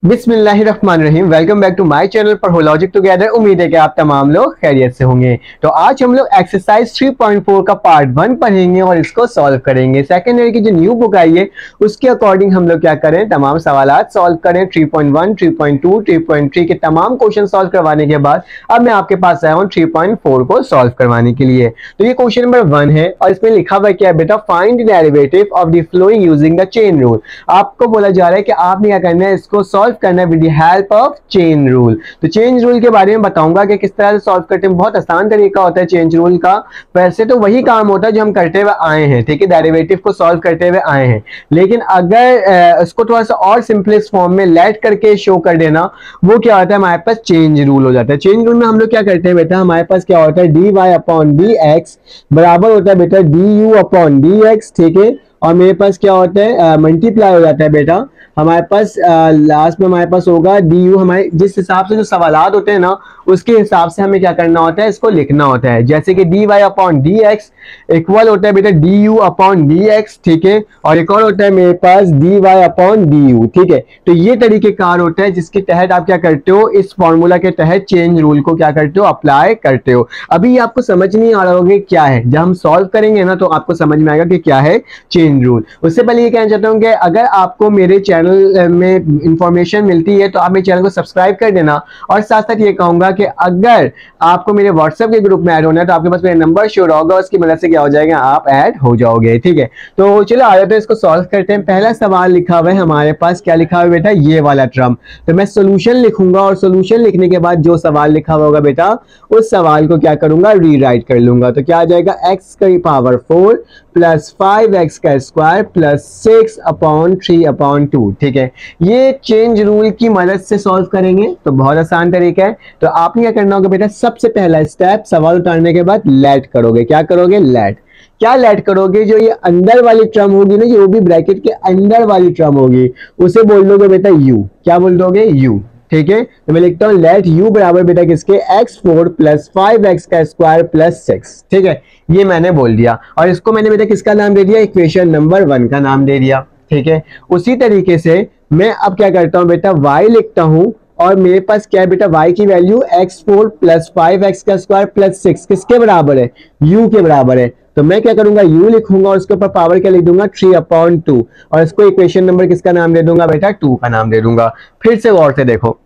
बिस्मिल्लाहिर्रहमानिर्रहीम। Welcome back to my channel पर हो लॉजिक टुगेदर। उम्मीद है कि आप तमाम लोग खैरियत से होंगे। तो आज हम लोग एक्सरसाइज 3.4 का पार्ट 1 पढ़ेंगे और इसको सॉल्व करेंगे। सेकंड ईयर की जो न्यू बुक आई है उसके अकॉर्डिंग हम लोग क्या करें, तमाम सवालात सॉल्व करें। 3.1, 3.2, 3.3 के तमाम क्वेश्चन सॉल्व करवाने के बाद अब मैं आपके पास आया हूँ 3.4 को सॉल्व करवाने के लिए। तो ये क्वेश्चन नंबर 1 है और इसमें लिखा हुआ क्या है बेटा, find the derivative of the flowing using the chain rule. आपको बोला जा रहा है कि आपने क्या करना है, इसको सॉल्व करना है with the help of chain rule. तो चेन रूल के बारे में बताऊंगा कि किस तरह से सॉल्व करते हैं। बहुत आसान तरीका होता है चेन रूल का। वैसे तो वही काम होता है जो हम करते हुए आए हैं, ठीक है, डेरिवेटिव को सॉल्व करते हुए आए हैं। लेकिन अगर इसको थोड़ा सा और सिंपलेस्ट फॉर्म में लेट करके शो कर देना, वो क्या होता है, हमारे पास चेंज रूल हो जाता है। चेंज रूल में हम लोग क्या करते हैं बेटा, हमारे पास क्या होता है, d Y upon D x बराबर होता है बेटा D you upon D x, ठीक है। और मेरे पास क्या होता है, मल्टीप्लाई हो जाता है बेटा हमारे पास लास्ट में हमारे पास होगा डी यू। हमारे जिस हिसाब से जो सवालात होते हैं ना, उसके हिसाब से हमें क्या करना होता है, इसको लिखना होता है। जैसे कि D Y upon D X equal होता है बेटा D you upon D x, ठीक है। और एक और होता है मेरे पास D Y upon D you, ठीक है। तो ये तरीकेकार होता है जिसके तहत आप क्या करते हो, इस फॉर्मूला के तहत चेंज रूल को क्या करते हो, अप्लाई करते हो। अभी ये आपको समझ नहीं आ रहा होगा क्या है, जब हम सॉल्व करेंगे ना तो आपको समझ में आएगा कि क्या है चेंज रूल। उससे पहले ये कहना चाहता हूँ कि अगर आपको मेरे चैनल में इंफॉर्मेशन मिलती है तो आप मेरे चैनल को सब्सक्राइब कर देना। और साथ साथ ये कहूंगा कि अगर आपको मेरे व्हाट्सएप के ग्रुप में ऐड होना है तो आपके पास मेरा नंबर शो होगा, उसकी मदद से क्या हो जाएगा, आप ऐड हो जाओगे, ठीक है। तो चलो आ जाते हैं, इसको सॉल्व करते हैं। पहला सवाल लिखा हुआ है हमारे पास, क्या लिखा हुआ है बेटा, ये वाला टर्म। तो मैं सोल्यूशन लिखूंगा और सोल्यूशन लिखने के बाद जो सवाल लिखा हुआ होगा बेटा, उस सवाल को क्या करूंगा, रीराइट कर लूंगा। तो क्या आ जाएगा, एक्स की पावर 4 प्लस 5x का स्क्वायर प्लस 6 अपॉन 3 अपॉन 2, ठीक है। ये चेंज रूल की मदद से सॉल्व करेंगे, तो बहुत आसान तरीका है। तो आपने क्या करना होगा बेटा, सबसे पहला स्टेप सवाल उतारने के बाद लेट करोगे। क्या करोगे, लेट। क्या लेट करोगे, जो ये अंदर वाली टर्म होगी ना, जो भी ब्रैकेट के अंदर वाली टर्म होगी, उसे बोल दोगे बेटा यू। क्या बोल दोगे, यू, ठीक है। तो मैं लिखता हूं लेट यू बराबर बेटा किसके, x4 प्लस 5x का स्क्वायर प्लस 6, ठीक है। ये मैंने बोल दिया और इसको मैंने बेटा किसका नाम दे दिया, इक्वेशन नंबर 1 का नाम दे दिया, ठीक है। उसी तरीके से मैं अब क्या करता हूं बेटा, y लिखता हूं और मेरे पास क्या है बेटा, y की वैल्यू x4 प्लस 5x का स्क्वायर प्लस 6 किसके बराबर है, u के बराबर है। तो मैं क्या करूंगा, u लिखूंगा और उसके ऊपर पावर क्या लिख दूंगा, 3 अपॉन 2, और इसको इक्वेशन नंबर किसका नाम दे दूंगा बेटा, 2 का नाम दे दूंगा। फिर से गौर से देखो,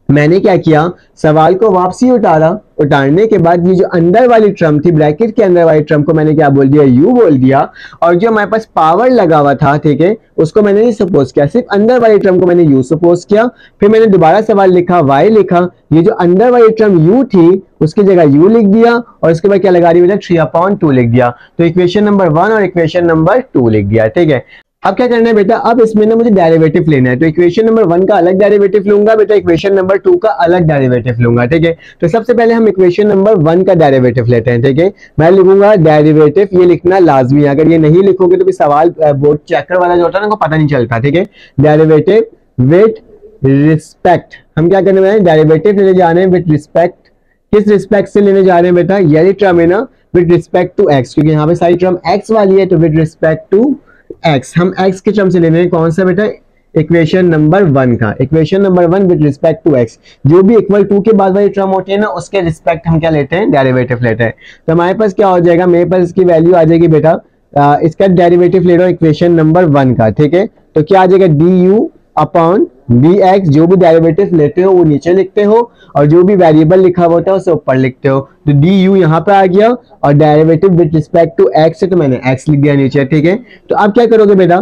मैंने क्या किया, सवाल को वापसी उतारा। उतारने के बाद ये जो अंदर वाली ट्रम थी, ब्रैकेट के अंदर वाली ट्रम को मैंने क्या बोल दिया, यू बोल दिया। और जो हमारे पास पावर लगा हुआ था, ठीक है, उसको मैंने नहीं सपोज किया, सिर्फ अंदर वाली ट्रम को मैंने यू सपोज किया। फिर मैंने दोबारा सवाल लिखा, वाई लिखा, ये जो अंदर वाली ट्रम यू थी उसकी जगह यू लिख दिया और इसके बाद क्या लगा दी बेटा, 3 अपॉन 2 लिख दिया। तो इक्वेशन नंबर 1 और इक्वेशन नंबर 2 लिख दिया, ठीक है। अब क्या करना है बेटा, अब इसमें ना मुझे डेरिवेटिव लेना है। तो इक्वेशन नंबर 1 का अलग डेरिवेटिव लूंगा बेटा, इक्वेशन नंबर 2 का अलग डेरिवेटिव लूंगा, ठीक है। तो सबसे पहले हम इक्वेशन नंबर 1 का डेरिवेटिव लेते हैं, ठीक है। मैं लिखूंगा डेरिवेटिव, ये लिखना लाजमी है, अगर ये नहीं लिखोगे तो भी सवाल बोर्ड चेकर वाला जो होता है ना, पता नहीं चलता, ठीक है। डेरिवेटिव विद रिस्पेक्ट, हम क्या करने वाले हैं, डेरिवेटिव लेने जा रहे हैं विद रिस्पेक्ट। किस रिस्पेक्ट से लेने जा रहे हैं बेटा, ये टर्म है ना, विद रिस्पेक्ट टू एक्स, क्योंकि यहाँ पे सारी टर्म एक्स वाली है, तो विद रिस्पेक्ट टू x, हम x के टर्म से ले रहे हैं, कौन सा बेटा, इक्वेशन नंबर 1 का। Equation number 1 with respect to x, जो भी इक्वल टू के बाद वाली टर्म होती है ना, उसके रिस्पेक्ट हम क्या लेते हैं, डेरिवेटिव लेते हैं। तो हमारे पास क्या हो जाएगा, मेरे पास इसकी वैल्यू आ जाएगी बेटा, इसका डेरिवेटिव ले रहा हूं इक्वेशन नंबर 1 का, ठीक है। तो क्या आ जाएगा, D you upon D x, जो भी डेरिवेटिव लेते हो वो नीचे लिखते हो और जो भी वेरिएबल लिखा होता है उसे ऊपर लिखते हो। तो डी यू यहाँ पे आ गया और derivative with respect to x है तो मैंने एक्स लिख दिया नीचे, ठीक है। तो अब क्या करोगे बेटा,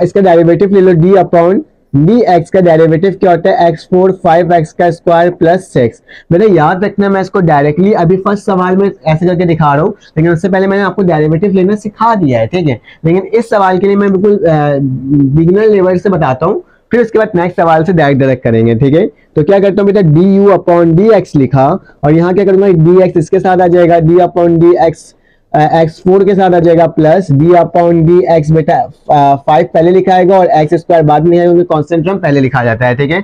इसका डेरिवेटिव ले लो, डी अपॉन डी एक्स का डेरिवेटिव क्या होता है, x4 5x का स्क्वायर प्लस 6। बेटा याद रखना, मैं इसको डायरेक्टली अभी फर्स्ट सवाल में ऐसे करके दिखा रहा हूँ, लेकिन उससे पहले मैंने आपको डेरिवेटिव लेना सिखा दिया है, ठीक है। लेकिन इस सवाल के लिए मैं बिल्कुल बिगिनर लेवल से बताता हूँ, फिर उसके बाद नेक्स्ट सवाल से डायरेक्ट करेंगे, ठीक है। तो क्या करता हूँ बेटा, D you upon D x लिखा और यहाँ क्या करूंगा, डी एक्स इसके साथ आ जाएगा, D upon D x x4 के साथ आ जाएगा plus D upon D x, बेटा 5 पहले लिखा आएगा और एक्स स्क्वायर बाद में है, कांस्टेंट टर्म पहले लिखा जाता है, ठीक है।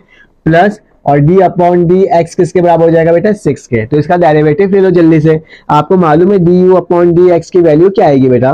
प्लस और डी अपॉन डी एक्स किसके बराबर हो जाएगा बेटा, 6 के। तो इसका डेरिवेटिव ले लो जल्दी से। आपको मालूम है D you upon D x की वैल्यू क्या आएगी बेटा,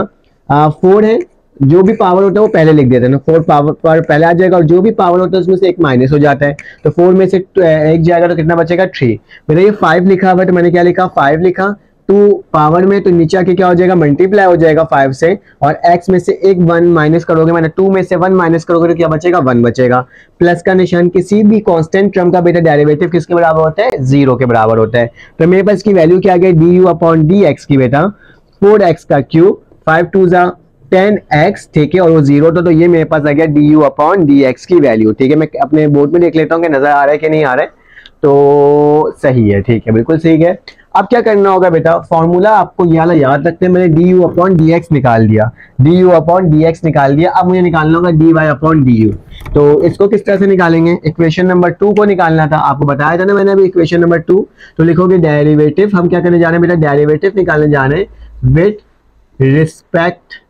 4 है, जो भी पावर होता है वो पहले लिख देते हैं ना, 4 पावर पहले आ जाएगा और जो भी पावर होता है उसमें से एक माइनस हो जाता है, तो 4 में से एक जाएगा तो कितना बचेगा 3। मेरा ये 5 लिखा हुआ है तो मैंने क्या लिखा 5 लिखा, 2 पावर में तो नीचे आके क्या हो जाएगा मल्टीप्लाई हो जाएगा 5 से, और x में से एक 1 माइनस करोगे, मैंने 2 में से 1 माइनस करोगे तो क्या बचेगा 1 बचेगा। प्लस का निशान किसी भी कांस्टेंट टर्म का बेटा डेरिवेटिव किसके बराबर होता है 0 के बराबर होता है। तो मेरे पास की वैल्यू क्या आ गई D you upon D x की बेटा 4x का क्यूब 5 2 जा 10x, ठीक है, और वो 0 तो ये मेरे पास आ गया D you upon D x की वैल्यू। ठीक है, मैं अपने बोर्ड में देख लेता हूँ कि नजर आ रहा है कि नहीं आ रहा है, तो सही है, ठीक है, बिल्कुल सही है। अब क्या करना होगा बेटा, फॉर्मूला आपको ये वाला याद रखते हैं, मैंने d you upon D x निकाल दिया, d you upon D x निकाल दिया। अब मुझे निकालना होगा d Y upon D u. तो इसको किस तरह से निकालेंगे, इक्वेशन नंबर 2 को निकालना था, आपको बताया था ना मैंने अभी इक्वेशन नंबर 2। तो लिखोगे डेरिवेटिव, हम क्या करने जा रहे हैं बेटा डेरिवेटिव निकालने जा रहे हैं विद रिस्पेक्ट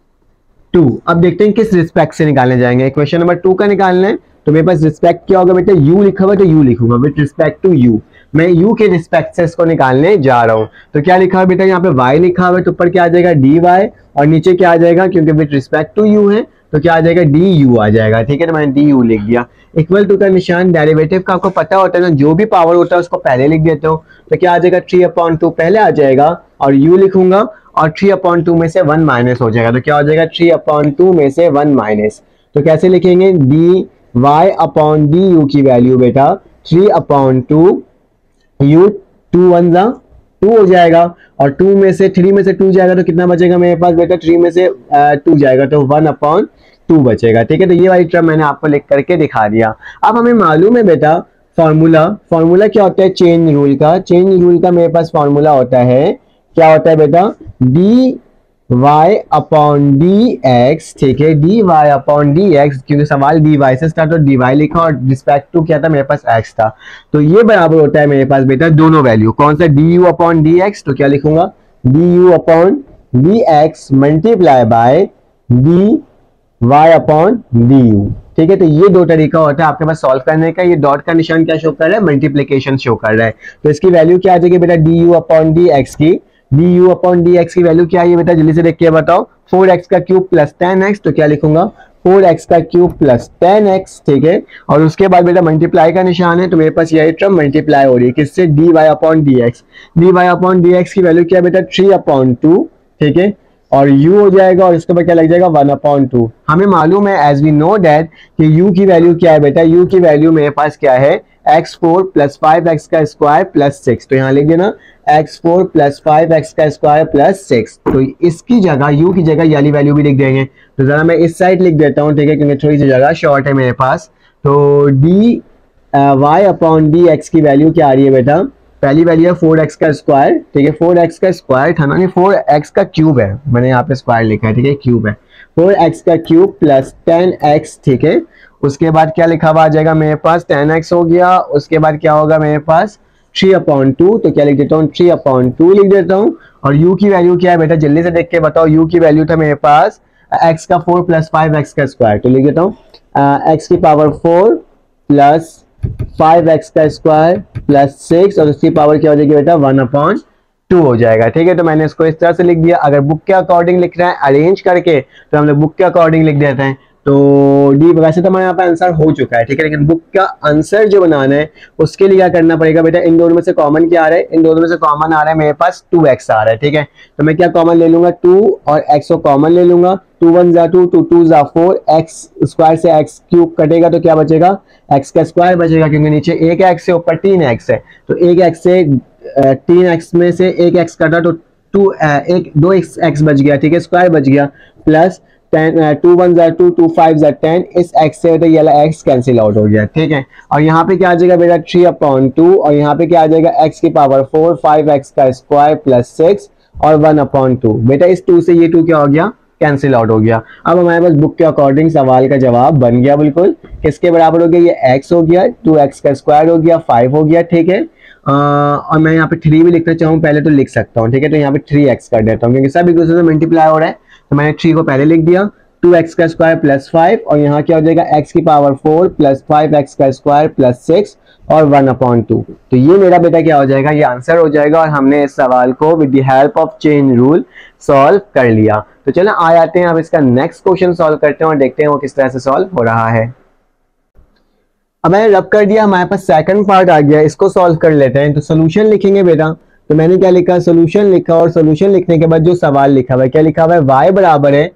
टू। अब देखते हैं किस रिस्पेक्ट से निकालने जाएंगे, इक्वेशन नंबर 2 का निकालना है तो मेरे पास रिस्पेक्ट क्या होगा बेटा, u लिखा हुआ है तो u लिखूंगा विद रिस्पेक्ट टू u। मैं u के रिस्पेक्ट से इसको निकालने जा रहा हूं। तो क्या लिखा है बेटा, यहाँ पे y लिखा हुआ है तो ऊपर क्या आ जाएगा dy, और नीचे क्या आ जाएगा, क्योंकि विद रिस्पेक्ट टू u है तो क्या आ जाएगा du आ जाएगा। ठीक है, तो मैंने du लिख दिया। इक्वल टू का निशान डेरिवेटिव का आपको पता होता है ना, जो भी पावर होता है उसको पहले लिख देते हो, तो क्या आ जाएगा 3/2 पहले आ जाएगा और u लिखूंगा, और 3/2 में से 1 माइनस हो जाएगा, तो क्या हो जाएगा 3/2 में से 1 माइनस। तो कैसे लिखेंगे, d Y upon D u की वैल्यू बेटा 3/2 u, 2 1 जा 2 हो जाएगा, और 2 में से 3 में से 2 जाएगा तो कितना बचेगा मेरे पास बेटा, 3 में से 2 जाएगा तो 1/2 बचेगा। ठीक है, तो ये वाली टर्म मैंने आपको लिख करके दिखा दिया। अब हमें मालूम है बेटा फॉर्मूला क्या होता है चेन रूल का, चेन रूल का मेरे पास फॉर्मूला होता है, क्या होता है बेटा D Y upon D x. ठीक है, d Y upon D x, क्योंकि सवाल डी वाई से स्टार्ट, और डी वाई लिखा और रिस्पेक्ट टू क्या था मेरे पास एक्स था, तो ये बराबर होता है मेरे पास बेटा दोनों वैल्यू, कौन सा d you upon D x, तो क्या लिखूंगा d you upon D x multiply by d Y upon D you. ठीक है, तो ये दो तरीका होता है आपके पास सॉल्व करने का। ये डॉट का निशान क्या शो कर रहा है, मल्टीप्लीकेशन शो कर रहा है, तो इसकी वैल्यू क्या आ जाएगी बेटा D you upon D x की, D you upon D x की वैल्यू क्या है बेटा जल्दी से देख के बताओ, 4x का क्यूब प्लस 10x, तो क्या लिखूंगा 4x का क्यूब प्लस 10x। ठीक है, और उसके बाद बेटा मल्टीप्लाई का निशान है, तो मेरे पास यही टर्म मल्टीप्लाई हो रही है किससे, d Y upon D x. D Y upon D x की वैल्यू क्या है बेटा 3/2। ठीक है, और u हो जाएगा, और इसके बाद क्या लग जाएगा 1/2। हमें मालूम है एज वी नो दैट कि u की वैल्यू क्या है बेटा, u की वैल्यू मेरे पास क्या है x4 प्लस 5x का स्क्वायर प्लस 6, तो यहाँ लिख देना x4 प्लस 5x का स्क्वायर प्लस 6। तो इसकी जगह u की जगह वाली वैल्यू भी लिख देंगे, तो जरा मैं इस साइड लिख देता हूँ, ठीक है, क्योंकि थोड़ी सी जगह शॉर्ट है मेरे पास। तो D Y upon D x की वैल्यू क्या आ रही है बेटा, पहली वैल्यू है 4x का स्क्वायर। ठीक है, 4x का स्क्वायर था ना, नहीं 4x का क्यूब है, मैंने यहाँ पे स्क्वायर लिखा है, ठीक है, क्यूब है, 4x का क्यूब प्लस 10x। ठीक है, उसके बाद क्या लिखा हुआ आ जाएगा मेरे पास 10x हो गया, उसके बाद क्या होगा मेरे पास 3/2, तो क्या लिख देता हूँ 3/2 लिख देता हूँ। और u की वैल्यू क्या है बेटा जल्दी से देख के बताओ, u की वैल्यू था मेरे पास x का 4 प्लस 5x का स्क्वायर, तो लिख देता हूँ x की पावर 4 प्लस 5x का स्क्वायर प्लस 6, और उसकी पावर क्या हो जाएगी बेटा 1/2 हो जाएगा। ठीक है, तो मैंने इसको इस तरह से लिख दिया। अगर बुक के अकॉर्डिंग लिख रहे हैं अरेंज करके, तो हम लोग बुक के अकॉर्डिंग लिख देते हैं। तो डी वैसे तो हमारे यहाँ पे आंसर हो चुका है, ठीक है, लेकिन बुक का आंसर जो बनाना है उसके लिए क्या करना पड़ेगा बेटा, इन दोनों में से कॉमन क्या आ रहा है, इन दोनों में से कॉमन आ रहा है मेरे पास 2x आ रहा है। ठीक है, तो मैं क्या कॉमन ले लूंगा 2 और x को कॉमन ले लूंगा, 2 1 जा 2, 2 2 जा 4, x स्क्वायर से x क्यूब कटेगा तो क्या बचेगा x का स्क्वायर बचेगा, क्योंकि नीचे एक x से ऊपर 3x है, तो एक x से 3x में से एक x कटा तो 2x बच गया। ठीक है, स्क्वायर बच गया, प्लस 2 1 जा 2, 2 5 जा 10, इस x से ये वाला x कैंसिल आउट हो गया। ठीक है, और यहाँ पे क्या आ जाएगा बेटा 3/2, और यहाँ पे क्या आ जाएगा x की पावर 4, 5x का स्क्वायर प्लस 6 और 1/2। बेटा इस 2 से ये 2 क्या हो गया कैंसिल आउट हो गया। अब हमारे पास बुक के अकॉर्डिंग सवाल का जवाब बन गया, बिल्कुल किसके बराबर हो गया, ये x हो गया, 2x का स्क्वायर हो गया, 5 हो गया। ठीक है, और मैं यहाँ पे 3 भी लिखना चाहूँ पहले तो लिख सकता हूँ। ठीक है, तो यहाँ पे 3x कर देता हूँ, क्योंकि सब एक दूसरे से मल्टीप्लाई हो रहा है, तो मैंने 3 को पहले लिख दिया, 2x का स्क्वायर प्लस 5 और यहाँ क्या हो जाएगा x की पावर 4 प्लस 5x का स्क्वायर प्लस 6 और 1/2। तो ये मेरा बेटा क्या हो जाएगा, ये आंसर हो जाएगा और हमने इस सवाल को with the help of chain rule solve कर लिया। तो चलो आ जाते हैं अब इसका नेक्स्ट क्वेश्चन सॉल्व करते हैं और देखते हैं वो किस तरह से सॉल्व हो रहा है। अब मैंने रब कर दिया, हमारे पास सेकंड पार्ट आ गया, इसको सॉल्व कर लेते हैं। तो सोल्यूशन लिखेंगे बेटा, तो मैंने क्या लिखा, सोल्यूशन लिखा और सोल्यूशन लिखने के बाद जो सवाल लिखा हुआ है, क्या लिखा हुआ है, y बराबर है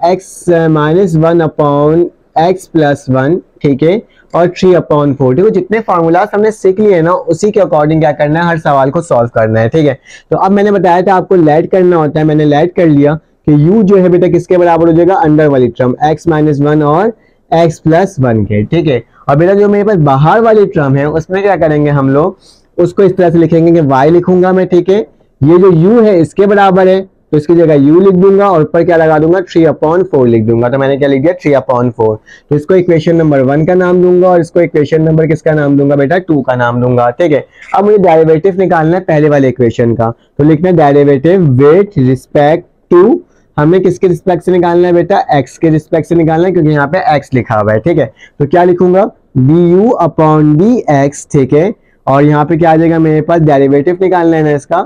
x minus 1 upon x plus 1, ठीक है, और 3/4। देखो जितने फार्मूलाज हमने सीख लिए ना उसी के अकॉर्डिंग क्या करना है, हर सवाल को सॉल्व करना है, ठीक है। तो अब मैंने बताया था आपको लेट करना होता है, मैंने लेट कर लिया कि u जो है बेटा किसके बराबर हो जाएगा, अंदर वाली टर्म x माइनस 1 और x प्लस 1 के, ठीक है। और बेटा जो मेरे पास बाहर वाली टर्म है उसमें क्या करेंगे हम लोग, उसको इस तरह से लिखेंगे कि y लिखूंगा मैं, ठीक है, ये जो u है इसके बराबर है तो इसकी जगह u लिख दूंगा और ऊपर क्या लगा दूंगा, 3/4 लिख दूंगा। तो मैंने क्या लिख दिया, 3/4। तो इसको इक्वेशन नंबर 1 का नाम दूंगा और इसको इक्वेशन नंबर किसका नाम दूंगा बेटा, 2 का नाम दूंगा, ठीक है। अब मुझे डेरिवेटिव निकालना है पहले वाले इक्वेशन का, तो लिखना है डेरिवेटिव विथ रिस्पेक्ट टू, हमें किसके रिस्पेक्ट से निकालना है बेटा, x के रिस्पेक्ट से निकालना है क्योंकि यहाँ पे x लिखा हुआ है, ठीक है। तो क्या लिखूंगा, du अपॉन dx, ठीक है, और यहाँ पे क्या आ जाएगा, मेरे पास डेरिवेटिव निकालना है ना इसका,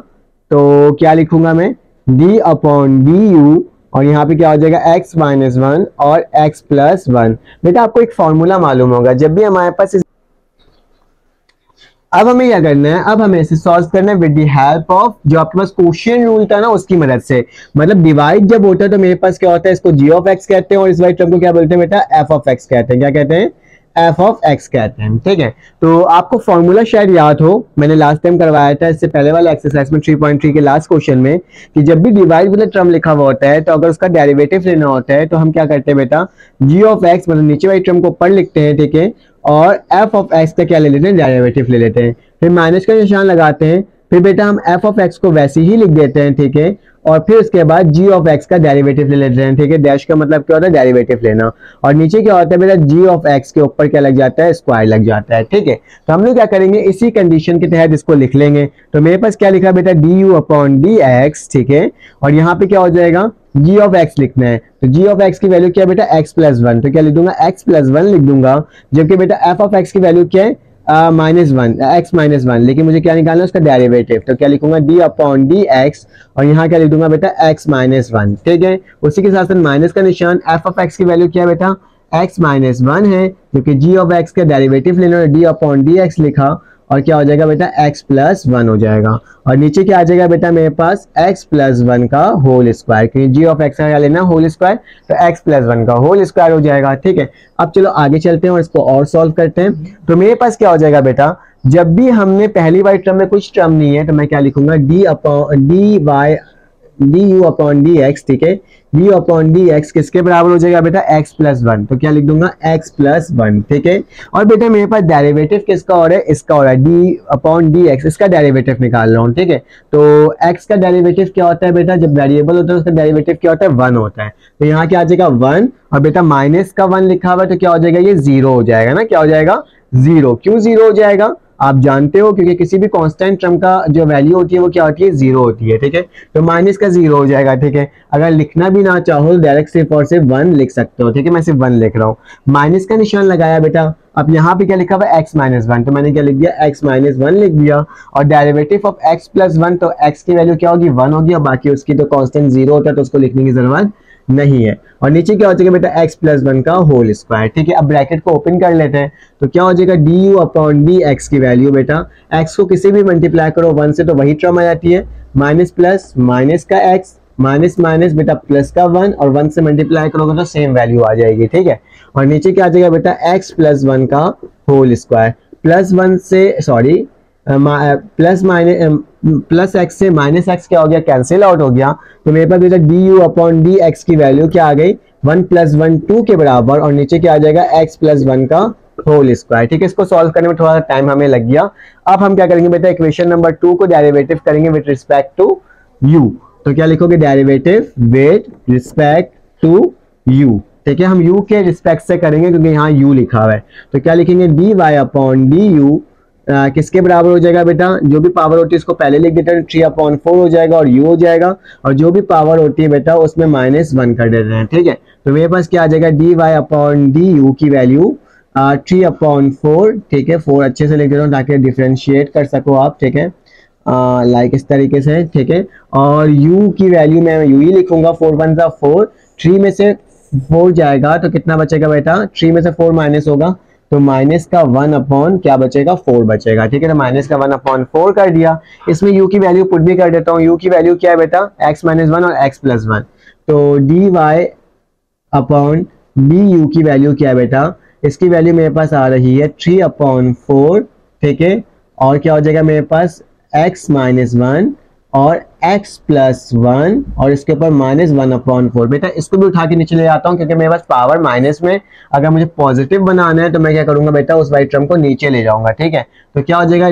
तो क्या लिखूंगा मैं, d अपॉन du, और यहाँ पे क्या हो जाएगा x माइनस 1 और x प्लस 1। बेटा आपको एक फॉर्मूला मालूम होगा, जब भी हमारे पास अब हमें क्या करना है, अब हमें इसे सॉल्व करना है विद द हेल्प ऑफ जो आपके पास क्वोशिएंट रूल था ना उसकी मदद से। मतलब डिवाइड जब होता है तो मेरे पास क्या होता है, इसको g ऑफ x कहते हैं और इस वाली टर्म को क्या बोलते हैं बेटा, f ऑफ x कहते हैं। क्या कहते हैं, f ऑफ x कहते हैं, ठीक है। तो आपको फॉर्मूला शायद याद हो, मैंने लास्ट टाइम करवाया था इससे पहले वाले एक्सरसाइज में 3.3 के लास्ट क्वेश्चन में, कि जब भी डिवाइड विद टर्म लिखा हुआ होता है तो अगर उसका डेरिवेटिव लेना होता है तो हम क्या करते हैं बेटा, g ऑफ x मतलब नीचे वाली टर्म को ऊपर लिखते हैं, ठीक है, और f ऑफ x का क्या ले लेते हैं, डेरिवेटिव ले लेते हैं, फिर माइनस का निशान लगाते हैं, फिर बेटा हम f ऑफ x को वैसे ही लिख देते हैं, ठीक है, और फिर उसके बाद g ऑफ x का डेरिवेटिव ले लेते हैं, ठीक है। डैश का मतलब क्या होता है, डेरिवेटिव लेना, और नीचे क्या होता है बेटा, g ऑफ x के ऊपर क्या लग जाता है, स्क्वायर लग जाता है, ठीक है। तो हम लोग क्या करेंगे, इसी कंडीशन के तहत इसको लिख लेंगे। तो मेरे पास क्या लिखा बेटा, du अपॉन dx, ठीक है, और यहाँ पे क्या हो जाएगा, g ऑफ x लिखना है, तो g ऑफ x की वैल्यू क्या है बेटा, x प्लस 1, तो क्या लिख दूंगा, x प्लस 1 लिख दूंगा, जबकि बेटा f ऑफ x की वैल्यू क्या है, -1, x माइनस 1, लेकिन मुझे क्या निकालना है उसका डेरिवेटिव, तो क्या लिखूंगा, d अपॉन dx, और यहाँ क्या लिख दूंगा बेटा, x माइनस 1, ठीक है। उसी के साथ साथ माइनस का निशान, f ऑफ x की वैल्यू क्या है बेटा, x माइनस 1 है, क्योंकि g ऑफ x का डेरिवेटिव लेना है, d अपॉन dx लिखा, और क्या हो जाएगा बेटा, x प्लस 1 हो जाएगा, और नीचे क्या आ जाएगा बेटा मेरे पास, x प्लस 1 का होल स्क्वायर, क्योंकि g ऑफ x का क्या लेना, होल स्क्वायर, तो x प्लस 1 का होल स्क्वायर हो जाएगा, ठीक है। अब चलो आगे चलते हैं और इसको और सॉल्व करते हैं। तो मेरे पास क्या हो जाएगा बेटा, जब भी हमने पहली वाली टर्म में कुछ टर्म नहीं है तो मैं क्या लिखूंगा, d upon du upon dx, ठीक है, d अपॉन dx किसके बराबर हो जाएगा बेटा, x प्लस 1, तो क्या लिख दूंगा, x प्लस 1, ठीक है। और बेटा मेरे पास डेरिवेटिव किसका हो रहा है, इसका हो रहा है, d अपॉन dx, इसका डेरिवेटिव निकाल रहा हूँ, ठीक है। तो x का डेरिवेटिव क्या होता है बेटा, जब वेरिएबल होता है उसका डेरिवेटिव क्या होता है, 1 होता है, तो यहाँ क्या आ जाएगा 1, और बेटा माइनस का 1 लिखा हुआ है तो क्या हो जाएगा, ये 0 हो जाएगा ना, क्या हो जाएगा, 0। क्यों 0 हो जाएगा, आप जानते हो, क्योंकि किसी भी कांस्टेंट टर्म का जो वैल्यू होती है वो क्या होती है, 0 होती है, ठीक है। तो माइनस का 0 हो जाएगा, ठीक है। अगर लिखना भी ना चाहो डायरेक्ट सिर्फ और सिर्फ 1 लिख सकते हो, ठीक है, मैं सिर्फ 1 लिख रहा हूँ, माइनस का निशान लगाया बेटा। अब यहाँ पे क्या लिखा हुआ है, x माइनस 1, तो मैंने क्या लिख दिया, x माइनस 1 लिख दिया, और डेरिवेटिव ऑफ x प्लस 1, तो x की वैल्यू क्या होगी, 1 होगी, और बाकी उसकी तो कांस्टेंट 0 होता है तो उसको लिखने की जरूरत नहीं है। और नीचे क्या हो जाएगा बेटा, x प्लस 1 का होल स्क्वायर, ठीक है। अब ब्रैकेट को ओपन कर लेते हैं, तो क्या हो जाएगा, du अपॉन dx की वैल्यू बेटा, x को किसी भी मल्टीप्लाई करो 1 से तो वही टर्म आ जाती है, माइनस प्लस माइनस का x, माइनस माइनस बेटा प्लस का 1, और 1 से मल्टीप्लाई करोगे तो सेम वैल्यू आ जाएगी, ठीक है। और नीचे क्या आ जाएगा बेटा, x प्लस 1 का होल स्क्वायर, प्लस 1 से sorry plus minus plus x से माइनस एक्स क्या हो गया, कैंसिल आउट हो गया, तो मेरे पास बेटा du अपॉन dx की वैल्यू क्या आ गई, 1 प्लस 1 2 के बराबर, और नीचे क्या आ जाएगा, x प्लस 1 का होल स्क्वायर, ठीक है। इसको सॉल्व करने में थोड़ा टाइम हमें लग गया। अब हम क्या करेंगे बेटा, इक्वेशन नंबर 2 को डेरिवेटिव करेंगे विद रिस्पेक्ट टू u, तो क्या लिखोगे, derivative with respect to u, ठीक है। हम u के रिस्पेक्ट से करेंगे क्योंकि यहाँ u लिखा हुआ है, तो क्या लिखेंगे, dy अपॉन du किसके बराबर हो जाएगा बेटा, जो भी पावर होती है इसको पहले लिख देते हैं, 3/4 हो जाएगा और u हो जाएगा, और जो भी पावर होती है बेटा उसमें -1 कर देते हैं, ठीक है। तो मेरे पास क्या आ जाएगा, dy/du की वैल्यू 3/4, ठीक है, 4 अच्छे से लिख देता हूँ ताकि डिफ्रेंशिएट कर सको आप, ठीक है, लाइक इस तरीके से, ठीक है। और u की वैल्यू मैं u ही लिखूंगा, 4 1 जा 4, 3 में से 4 जाएगा तो कितना बचेगा बेटा, 3 में से 4 माइनस होगा तो माइनस का 1 अपॉन क्या बचेगा, 4 बचेगा, ठीक है। तो माइनस का 1/4 कर दिया। इसमें u की वैल्यू पुट भी कर देता हूँ, u की वैल्यू क्या है बेटा, x-1 और x+1, तो dy/du की वैल्यू क्या है बेटा, इसकी वैल्यू मेरे पास आ रही है 3/4, ठीक है। और क्या हो जाएगा मेरे पास x-1 और x+1 और इसके ऊपर -1/4। बेटा इसको भी उठा के नीचे ले आता हूँ क्योंकि मेरे पास पावर माइनस में अगर मुझे पॉजिटिव बनाना है तो मैं क्या करूंगा बेटा, उस वाइट टर्म को नीचे ले जाऊंगा, ठीक है। तो क्या हो जाएगा,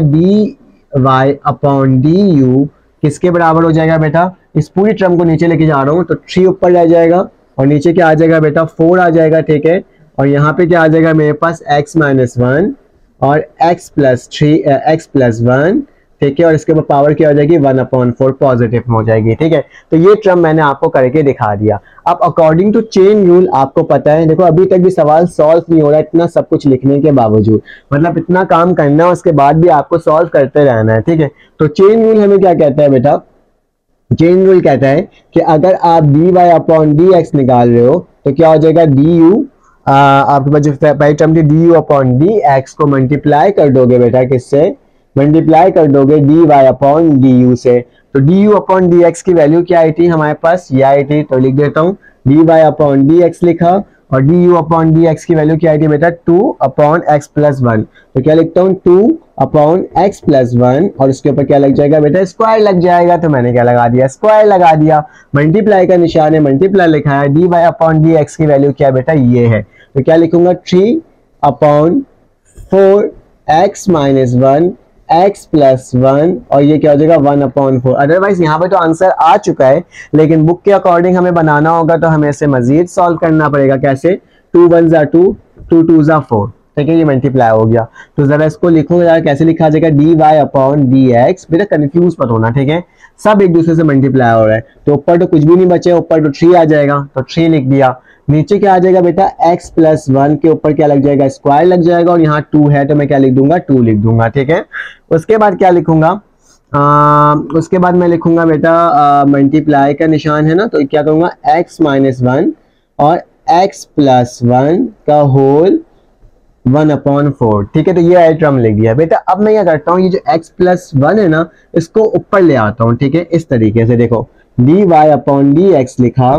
dy/du किसके बराबर हो जाएगा बेटा, इस पूरी टर्म को नीचे लेके जा रहा हूँ तो 3 ऊपर रह जाएगा और नीचे क्या आ जाएगा बेटा, 4 आ जाएगा, ठीक है। और यहाँ पे क्या आ जाएगा मेरे पास x-1 और x+1, ठीक है, और इसके ऊपर पावर क्या हो जाएगी, 1/4 पॉजिटिव हो जाएगी, ठीक है। तो ये टर्म मैंने आपको करके दिखा दिया। अब अकॉर्डिंग टू चेन रूल आपको पता है, देखो अभी तक भी सवाल सॉल्व नहीं हो रहा है, इतना सब कुछ लिखने के बावजूद, मतलब इतना काम करना है उसके बाद भी आपको सॉल्व करते रहना है, ठीक है। तो चेन रूल हमें क्या कहता है बेटा, चेन रूल कहता है कि अगर आप dy/dx निकाल रहे हो तो क्या हो जाएगा, du आपके पास जो पहली टर्म थी du/dx को मल्टीप्लाई कर दोगे बेटा, किससे मल्टीप्लाई कर दोगे, dy/du से। तो du/dx की वैल्यू क्या आई थी हमारे पास, ये आई थी, तो लिख देता हूँ dy/dx लिखा, और du/dx की वैल्यू क्या आई थी बेटा, 2/x+1, तो क्या लिखता हूँ 2/x+1 और उसके ऊपर क्या लग जाएगा बेटा, स्क्वायर लग जाएगा, तो मैंने क्या लगा दिया, स्क्वायर लगा दिया। मल्टीप्लाई का निशान है, मल्टीप्लाई लिखा है, dy/dx की वैल्यू क्या है बेटा, ये है, तो क्या लिखूंगा 3/4x-1 x+1 और ये क्या हो जाएगा 1/4। अदरवाइज यहाँ पे तो आंसर आ चुका है, लेकिन बुक के अकॉर्डिंग हमें बनाना होगा तो हमें इसे मजीद सॉल्व करना पड़ेगा। कैसे, 2 1 जा 2, 2 2 जा 4, ठीक है, ये मल्टीप्लाई हो गया। तो जरा इसको लिखो यार, कैसे लिखा जाएगा, dy/dx, बेटा कंफ्यूज मत होना, ठीक है, सब एक दूसरे से मल्टीप्लाई हो रहा है। तो ऊपर तो कुछ भी नहीं बचे, ऊपर तो 3 आ जाएगा, तो 3 लिख दिया। नीचे क्या आ जाएगा बेटा, x+1 के ऊपर क्या लग जाएगा, स्क्वायर लग जाएगा, और यहाँ 2 है तो मैं क्या लिख दूंगा, 2 लिख दूंगा, ठीक है। उसके बाद क्या लिखूंगा, उसके बाद मैं लिखूंगा बेटा मल्टीप्लाई का निशान है ना, तो क्या करूंगा, x-1 और x+1 का होल 1/4, ठीक है। तो ये आई टर्म लिख दिया बेटा। अब मैं क्या करता हूँ, ये जो x+1 है ना इसको ऊपर ले आता हूँ, ठीक है, इस तरीके से। देखो dy/dx लिखा,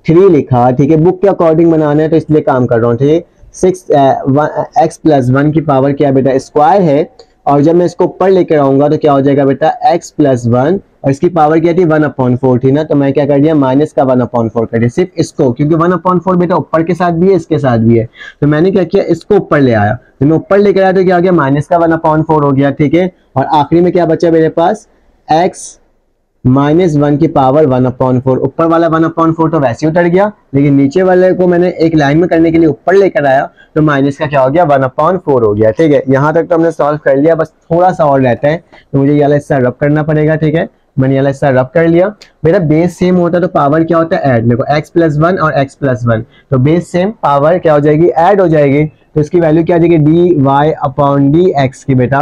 3 लिखा, ठीक है, बुक के अकॉर्डिंग बनाना है तो इसलिए काम कर रहा हूँ, ठीक है। 6x+1 की पावर क्या बेटा, स्क्वायर है, और जब मैं इसको ऊपर लेकर आऊंगा तो क्या हो जाएगा बेटा, x+1 और इसकी पावर क्या थी, 1/4 थी ना, तो मैं क्या कर दिया, माइनस का 1/4 कर दिया, सिर्फ इसको, क्योंकि 1/4 बेटा ऊपर के साथ भी है इसके साथ भी है, तो मैंने क्या किया, इसको ऊपर ले आया। तो मैं ऊपर लेकर आया तो क्या हो गया, माइनस का 1/4 हो गया, ठीक है। और आखिरी में क्या बचा मेरे पास, x-1 की पावर 1/4, ऊपर वाला 1/4 तो वैसे ही उतर गया, लेकिन नीचे वाले को मैंने एक लाइन में करने के लिए ऊपर लेकर आया तो माइनस का क्या हो गया, 1/4 हो गया, ठीक है। यहाँ तक तो हमने सॉल्व कर लिया, बस थोड़ा सा और रहता है, तो मुझे ये वाला हिस्सा रब करना पड़ेगा, ठीक है। मैंने ये वाला हिस्सा रब कर लिया। मेरा बेस सेम होता है तो पावर क्या होता है, ऐड। देखो x+1 और x+1, तो बेस सेम, पावर क्या हो जाएगी, ऐड हो जाएगी, तो इसकी वैल्यू क्या आ जाएगी, dy/dx की बेटा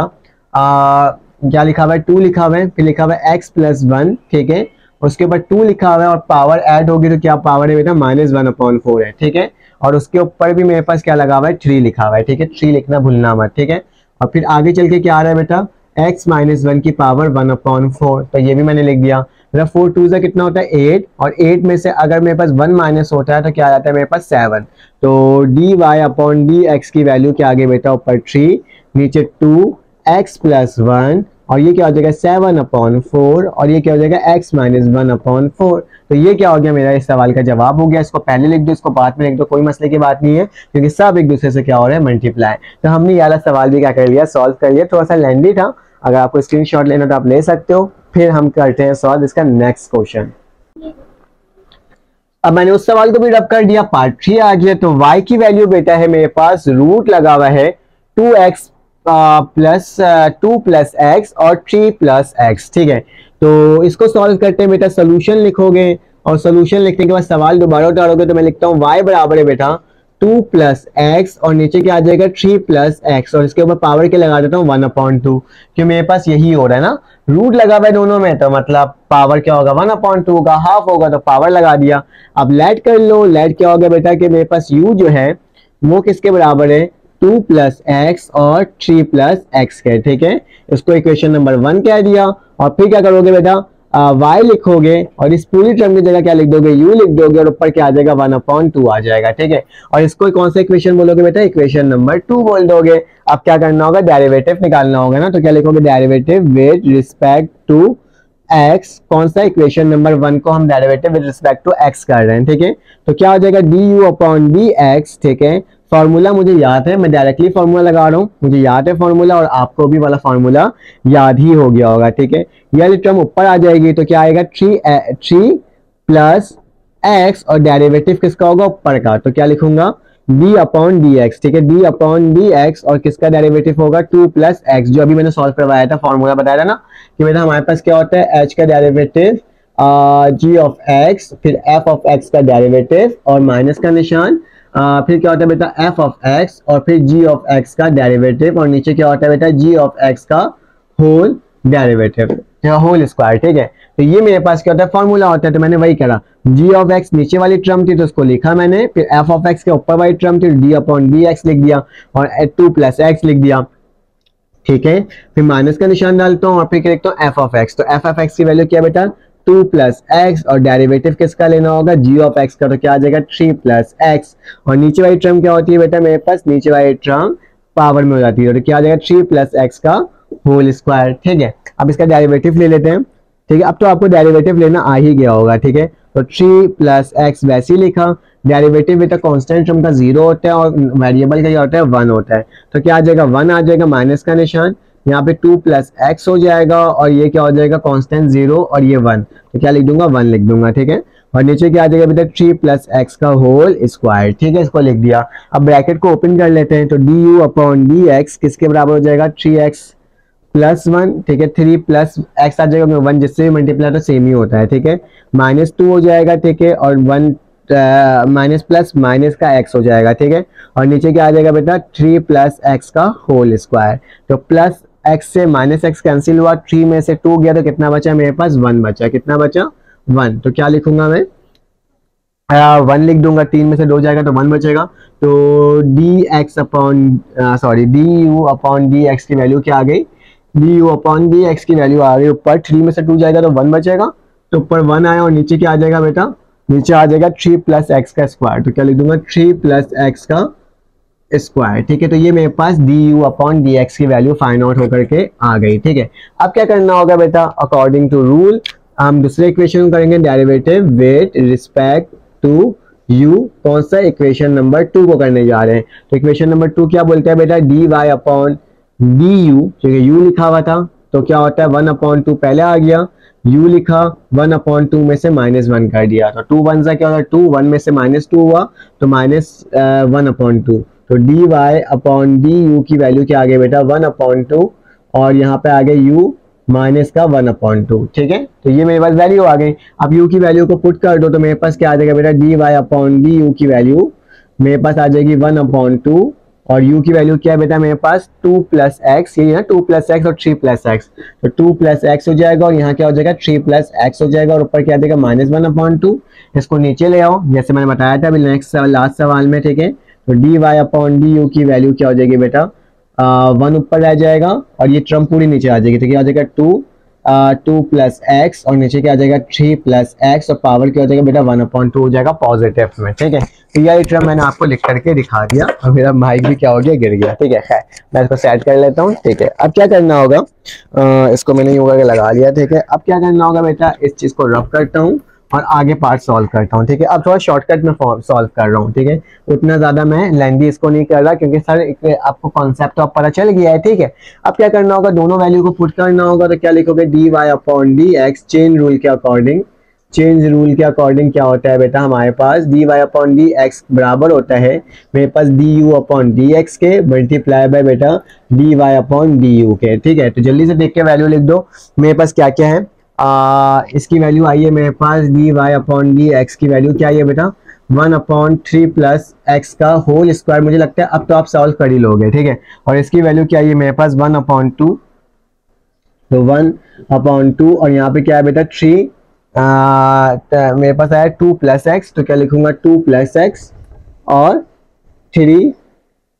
क्या लिखा हुआ है, 2 लिखा हुआ है, फिर लिखा हुआ है x+1, ठीक है, उसके ऊपर 2 लिखा हुआ है और पावर ऐड होगी तो क्या पावर है बेटा, -1/4 है, ठीक है। और उसके ऊपर भी मेरे पास क्या लगा हुआ है, 3 लिखा हुआ है, ठीक है, 3 लिखना भूलना मत, ठीक है। और फिर आगे चल के क्या आ रहा है बेटा, x-1 की पावर 1/4, तो ये भी मैंने लिख दिया। मतलब 4 2 से कितना होता है 8, और 8 में से अगर मेरे पास 1 माइनस होता है तो क्या आ जाता है मेरे पास 7। तो dy/dx की वैल्यू क्या आ गई बेटा, ऊपर 3, नीचे 2x+1, और ये क्या हो जाएगा 7/4, और ये क्या हो जाएगा x-1/4। तो ये क्या हो गया, मेरा इस सवाल का जवाब हो गया। इसको पहले लिख दो, इसको बाद में लिख दो, कोई मसले की बात नहीं है, क्योंकि सब एक दूसरे से क्या हो रहा है, मल्टीप्लाई। तो हमने ये वाला सवाल भी क्या कर लिया, सॉल्व कर लिया। थोड़ा सा लेंदी था, अगर आपको स्क्रीनशॉट लेना तो आप ले सकते हो। फिर हम करते हैं सॉल्व इसका नेक्स्ट क्वेश्चन। अब मैंने उस सवाल को भी रब कर दिया, पार्ट 3 आ गया। तो y की वैल्यू बेटा है मेरे पास, रूट लगा हुआ है 2x प्लस 2 प्लस एक्स और 3 प्लस एक्स। ठीक है, तो इसको सॉल्व करते हैं बेटा, सोल्यूशन लिखोगे और सोल्यूशन लिखने के बाद सवाल दोबारा उतारोगे तो मैं लिखता हूँ y बराबर है बेटा 2 प्लस एक्स और नीचे क्या आ जाएगा 3 प्लस एक्स और इसके ऊपर पावर के लगा देता हूँ 1/2 क्योंकि मेरे पास यही हो रहा है ना, रूट लगा हुआ है दोनों में, तो मतलब पावर क्या होगा 1/2 होगा, हाफ होगा तो पावर लगा दिया। अब लेट कर लो, लेट क्या होगा बेटा कि मेरे पास u जो है वो किसके बराबर है 2 प्लस एक्स और 3 प्लस एक्स के। ठीक है, इसको इक्वेशन नंबर 1 कह दिया और फिर क्या करोगे बेटा y लिखोगे और इस पूरी टर्म की जगह क्या लिख दोगे u लिख दोगे और ऊपर क्या आ जाएगा 1/2 आ जाएगा। ठीक है, और इसको कौन सा इक्वेशन बोलोगे बेटा, इक्वेशन नंबर 2 बोल दोगे। अब क्या करना होगा, डेरिवेटिव निकालना होगा ना, तो क्या लिखोगे derivative with respect to x, कौन सा इक्वेशन नंबर 1 को हम derivative with respect to x कर रहे हैं। ठीक है, तो क्या हो जाएगा du/dx। ठीक है, फॉर्मूला मुझे याद है, मैं डायरेक्टली फॉर्मूला लगा रहा हूँ, मुझे याद है फॉर्मूला और आपको भी वाला फॉर्मूला याद ही हो गया होगा। ठीक है, ये वाली टर्म ऊपर आ जाएगी तो क्या आएगा 3 प्लस एक्स और डेरिवेटिव किसका होगा ऊपर का, तो क्या लिखूंगा d/dx। ठीक है, d/dx और किसका डेरिवेटिव होगा 2 प्लस एक्स, जो अभी मैंने सॉल्व करवाया था, फॉर्मूला बताया था ना कि बेटा हमारे पास क्या होता है h का डेरिवेटिव g(x), फिर f(x) का डेरिवेटिव और माइनस का निशान, फिर क्या होता है बेटा f(x) और फिर g(x) का डेरिवेटिव और नीचे क्या होता है बेटा g(x) का होल डेरिवेटिव, होल स्क्वायर। ठीक है, तो ये मेरे पास क्या होता है फॉर्मूला होता है, तो मैंने वही करा, g(x) नीचे वाली टर्म थी तो उसको लिखा मैंने, फिर f(x) के ऊपर वाली टर्म थी d/dx लिख दिया और 2 प्लस एक्स लिख दिया। ठीक है, फिर माइनस का निशान डालता हूँ और फिर लिखता हूँ f(x), तो f(x) की वैल्यू क्या बेटा 2 प्लस एक्स और डेरिवेटिव किसका लेना होगा g(x) का, तो क्या आ जाएगा 3 प्लस एक्स और नीचे वाली टर्म क्या होती है बेटा मेरे पास, नीचे वाली टर्म पावर में हो जाती है, तो क्या आ जाएगा 3 प्लस एक्स का होल स्क्वायर। ठीक है, अब इसका डेरिवेटिव ले लेते हैं। ठीक है, अब तो आपको डेरिवेटिव लेना आ ही गया होगा। ठीक है, तो 3 प्लस एक्स वैसे ही लिखा, डेरिवेटिव बेटा कांस्टेंट टर्म का 0 होता है और वेरिएबल का क्या होता है 1 होता है, तो क्या आ जाएगा 1 आ जाएगा, माइनस का निशान, यहाँ पे 2 प्लस एक्स हो जाएगा और ये क्या हो जाएगा कांस्टेंट 0 और ये 1, तो क्या लिख दूंगा 1 लिख दूंगा। ठीक है, और नीचे क्या आ जाएगा बेटा 3 प्लस एक्स का होल स्क्वायर। ठीक है, इसको लिख दिया। अब ब्रैकेट को ओपन कर लेते हैं, तो du/dx किसके बराबर हो जाएगा 3x प्लस 1। ठीक है, 3 प्लस एक्स आ जाएगा 1, जिससे भी मल्टीप्लाई तो सेम ही होता है। ठीक है, -2 हो जाएगा। ठीक है, और 1 माइनस प्लस माइनस का x हो जाएगा। ठीक है, और नीचे क्या आ जाएगा बेटा 3 प्लस एक्स का होल स्क्वायर, तो प्लस एक्स से माइनस एक्स कैंसिल हुआ, 3 में से 2 गया तो कितना बचा मेरे पास 1 बचा, कितना बचा 1, तो क्या लिखूंगा मैं 1 लिख दूंगा, 3 में से 2 जाएगा तो 1 बचेगा, तो du/dx की वैल्यू क्या आ गई, du/dx की वैल्यू आ गई ऊपर, 3 में से 2 जाएगा तो 1 बचेगा, तो ऊपर 1 आया और नीचे क्या आ जाएगा बेटा, नीचे आ जाएगा 3 प्लस एक्स का स्क्वायर, तो क्या लिख दूंगा 3 प्लस एक्स का स्क्वायर। ठीक है, तो ये मेरे पास du/dx की वैल्यू फाइंड आउट होकर के आ गई। ठीक है, अब क्या करना होगा बेटा, अकॉर्डिंग टू रूल हम दूसरे इक्वेशन करेंगे derivative with respect to u, कौन सा इक्वेशन नंबर 2 को करने जा रहे हैं, तो इक्वेशन नंबर 2 क्या बोलते हैं बेटा dy/du, क्योंकि u लिखा हुआ था तो क्या होता है 1/2 पहले आ गया, u लिखा 1/2 में से -1 कर दिया, तो 2 1 क्या होता है 2, 1 में से -2 हुआ तो -1/2, तो dy/du की वैल्यू क्या आ गई बेटा 1/2 और यहाँ पे आ गया u माइनस का 1/2। ठीक है, तो ये मेरे पास वैल्यू आ गई। अब u की वैल्यू को पुट कर दो तो मेरे पास क्या आ जाएगा बेटा dy/du की वैल्यू मेरे पास आ जाएगी 1/2 और u की वैल्यू क्या है बेटा मेरे पास 2 प्लस एक्स, ये है 2 प्लस एक्स और 3 प्लस एक्स, तो 2 प्लस एक्स हो जाएगा और यहाँ क्या हो जाएगा 3 प्लस एक्स हो जाएगा और ऊपर क्या आ जाएगा -1/2, इसको नीचे ले आओ जैसे मैंने बताया था अभी नेक्स्ट लास्ट सवाल में। ठीक है, तो dy/du की वैल्यू क्या हो जाएगी बेटा 1 ऊपर रह जाएगा और ये टर्म पूरी नीचे आ जाएगी, तो क्या आ जाएगा 2 प्लस एक्स और नीचे क्या आ जाएगा 3 प्लस एक्स और पावर क्या हो जाएगा बेटा 1/2 हो जाएगा पॉजिटिव में। ठीक है, तो ये टर्म मैंने आपको लिख करके दिखा दिया और मेरा माइक भी क्या हो गया गिर गया। ठीक है, खैर मैं इसको सेट कर लेता हूँ। ठीक है, अब क्या करना होगा, इसको मैंने यूं करके लगा लिया। ठीक है, अब क्या करना होगा बेटा, इस चीज को रब करता हूँ और आगे पार्ट सॉल्व करता हूँ। ठीक है, अब थोड़ा शॉर्टकट में सॉल्व कर रहा हूँ। ठीक है, उतना ज्यादा मैं लेंथी इसको नहीं कर रहा क्योंकि सर आपको कॉन्सेप्ट तो अब पता चल गया है। ठीक है, अब क्या करना होगा, दोनों वैल्यू को पुट करना होगा, तो क्या लिखोगे dy/dx चेन रूल के अकॉर्डिंग चेंज रूल के अकॉर्डिंग क्या होता है बेटा, हमारे पास D Y upon D x बराबर होता है मेरे पास D you upon D X के मल्टीप्लाई बाय बेटा D Y upon D U के। ठीक है, तो जल्दी से देख के वैल्यू लिख दो मेरे पास क्या क्या है। इसकी वैल्यू आई है मेरे पास D Y upon D x की वैल्यू क्या है बेटा 1/3 प्लस एक्स का होल स्क्वायर। मुझे लगता है अब तो आप सॉल्व कर ही लोगे। ठीक है, और इसकी वैल्यू क्या है मेरे पास 1/2, तो 1/2 और यहाँ पे क्या है बेटा 3, मेरे पास आया 2 प्लस एक्स, तो क्या लिखूंगा 2 प्लस एक्स और 3